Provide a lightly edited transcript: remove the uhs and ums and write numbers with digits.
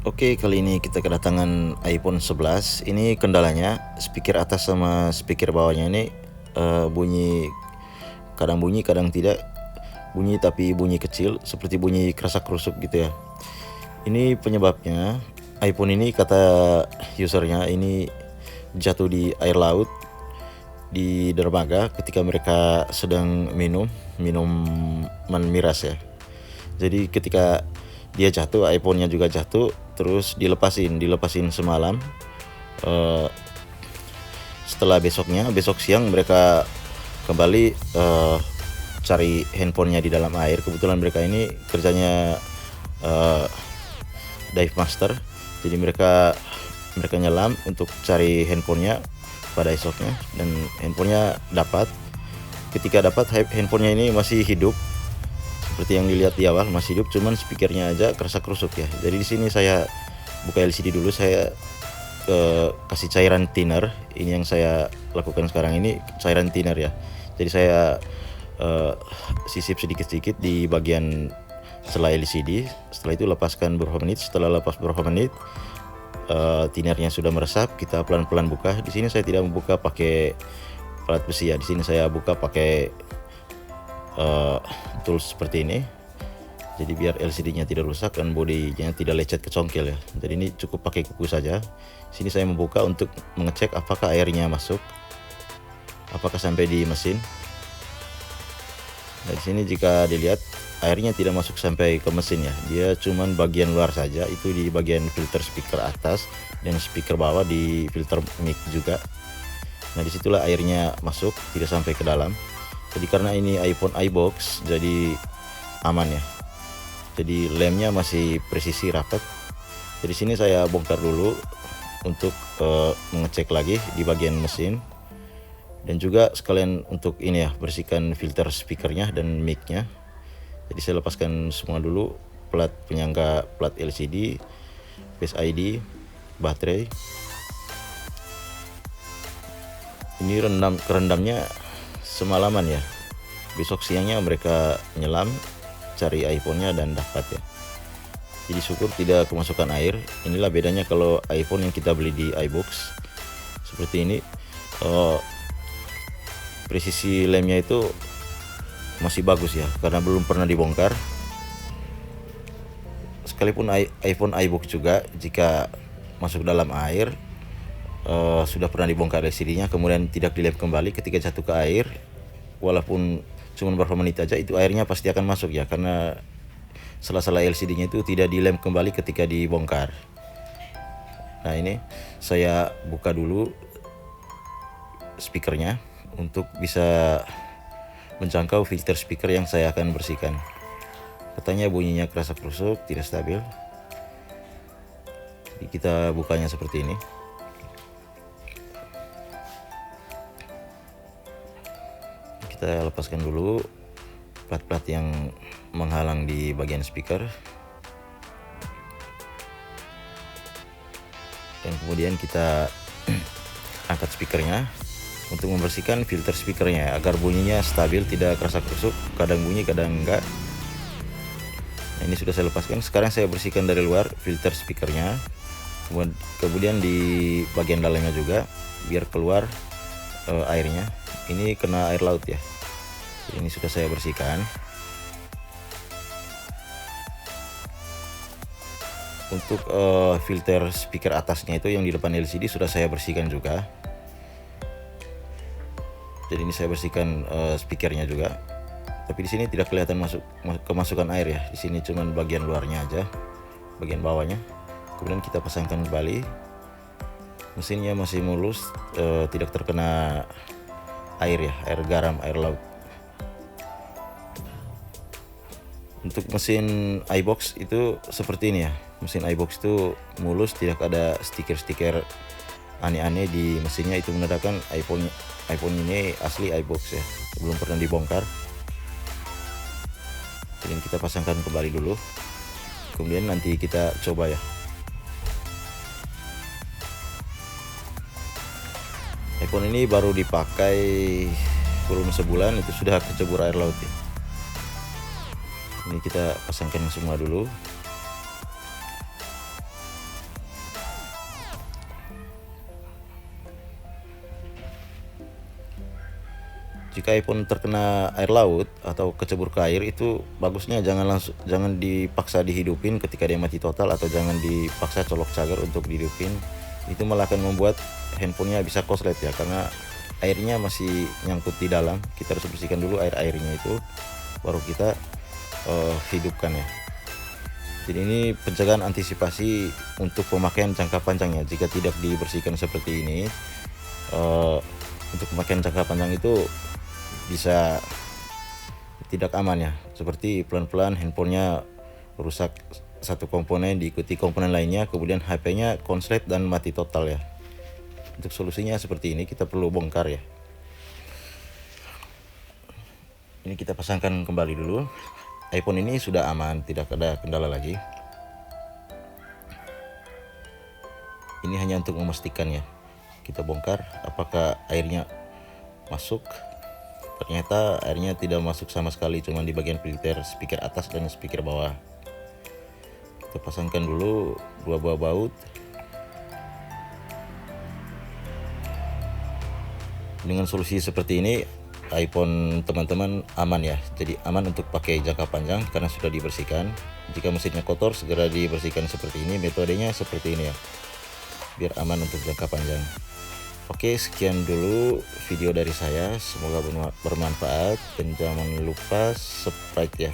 Oke, kali ini kita kedatangan iPhone 11. Ini kendalanya speaker atas sama speaker bawahnya ini bunyi, kadang tidak bunyi, tapi bunyi kecil seperti bunyi kerasak-kerusuk gitu ya. Ini penyebabnya, iPhone ini kata usernya ini jatuh di air laut di dermaga ketika mereka sedang minuman miras ya. Jadi ketika dia jatuh, iPhone-nya juga jatuh, terus dilepasin semalam. Setelah besok siang mereka kembali cari handphonenya di dalam air. Kebetulan mereka ini kerjanya dive master, jadi mereka nyelam untuk cari handphonenya pada esoknya, dan handphonenya dapat. Ketika dapat, handphonenya ini masih hidup seperti yang dilihat di awal, masih hidup, cuman speakernya aja kerasak-kerusuk ya. Jadi di sini saya buka LCD dulu, saya kasih cairan thinner. Ini yang saya lakukan sekarang, ini cairan thinner ya. Jadi saya sisip sedikit-sedikit di bagian sela LCD. Setelah itu lepaskan beberapa menit. Setelah lepas beberapa menit, thinnernya sudah meresap, kita pelan-pelan buka. Di sini saya tidak membuka pakai alat besi ya. Di sini saya buka pakai tools seperti ini. Jadi biar LCD-nya tidak rusak dan bodinya tidak lecet ke congkel ya. Jadi ini cukup pakai kuku saja. Sini saya membuka untuk mengecek apakah airnya masuk, apakah sampai di mesin. Nah, di sini jika dilihat airnya tidak masuk sampai ke mesin ya. Dia cuman bagian luar saja, itu di bagian filter speaker atas dan speaker bawah, di filter mic juga. Nah, disitulah airnya masuk, tidak sampai ke dalam. Jadi karena ini iPhone iBox, jadi aman ya. Jadi lemnya masih presisi rapat. Jadi sini saya bongkar dulu untuk mengecek lagi di bagian mesin, dan juga sekalian untuk ini ya, bersihkan filter speakernya dan micnya. Jadi saya lepaskan semua dulu, plat penyangga, plat LCD, Face ID, baterai. Ini kerendamnya semalaman ya. Besok siangnya mereka nyelam cari iPhone-nya dan dapat ya. Jadi syukur tidak kemasukan air. Inilah bedanya kalau iPhone yang kita beli di iBox seperti ini. Presisi lemnya itu masih bagus ya, karena belum pernah dibongkar. Sekalipun iPhone iBox juga, jika masuk dalam air, sudah pernah dibongkar LCD-nya, kemudian tidak dilem kembali ketika jatuh ke air, walaupun cuma beberapa menit aja, itu airnya pasti akan masuk ya, karena sela-sela LCD-nya itu tidak dilem kembali ketika dibongkar. Nah, ini saya buka dulu speakernya untuk bisa menjangkau filter speaker yang saya akan bersihkan. Katanya bunyinya kerasak-kerusuk, tidak stabil. Jadi kita bukanya seperti ini. Kita lepaskan dulu plat-plat yang menghalang di bagian speaker, dan kemudian kita angkat speakernya untuk membersihkan filter speakernya agar bunyinya stabil, tidak kerasak-kerusuk, kadang bunyi kadang enggak. Nah, ini sudah saya lepaskan. Sekarang saya bersihkan dari luar filter speakernya, kemudian di bagian dalamnya juga, biar keluar airnya. Ini kena air laut ya. Ini sudah saya bersihkan. Untuk filter speaker atasnya itu yang di depan LCD sudah saya bersihkan juga. Jadi ini saya bersihkan speakernya juga. Tapi di sini tidak kelihatan kemasukan air ya. Di sini cuman bagian luarnya aja, bagian bawahnya. Kemudian kita pasangkan kembali. Mesinnya masih mulus, tidak terkena air ya, air garam, air laut. Untuk mesin iBox itu seperti ini ya. Mesin iBox itu mulus, tidak ada stiker-stiker aneh-aneh di mesinnya. Itu menandakan iPhone ini asli iBox ya, belum pernah dibongkar. Jadi kita pasangkan kembali dulu, kemudian nanti kita coba ya. iPhone ini baru dipakai belum sebulan, itu sudah kecebur air laut ya. Ini kita pasangkan semua dulu. Jika iPhone terkena air laut atau kecebur ke air, itu bagusnya jangan dipaksa dihidupin ketika dia mati total, atau jangan dipaksa colok cager untuk dihidupin. Itu malah akan membuat handphonenya bisa koslet ya, karena airnya masih nyangkut di dalam. Kita harus bersihkan dulu airnya itu, baru kita hidupkan ya. Jadi ini pencegahan antisipasi untuk pemakaian jangka panjangnya. Jika tidak dibersihkan seperti ini, untuk pemakaian jangka panjang itu bisa tidak aman ya, seperti pelan-pelan handphonenya rusak satu komponen diikuti komponen lainnya, kemudian HP-nya konslet dan mati total ya. Untuk solusinya seperti ini, kita perlu bongkar ya. Ini kita pasangkan kembali dulu. iPhone ini sudah aman, tidak ada kendala lagi. Ini hanya untuk memastikan ya. Kita bongkar apakah airnya masuk. Ternyata airnya tidak masuk sama sekali, cuma di bagian filter speaker atas dan speaker bawah. Kita pasangkan dulu dua buah baut. Dengan solusi seperti ini, iPhone teman-teman aman ya. Jadi aman untuk pakai jangka panjang karena sudah dibersihkan. Jika mesinnya kotor, segera dibersihkan seperti ini. Metodenya seperti ini ya, biar aman untuk jangka panjang. Oke, sekian dulu video dari saya, semoga bermanfaat, dan jangan lupa subscribe ya.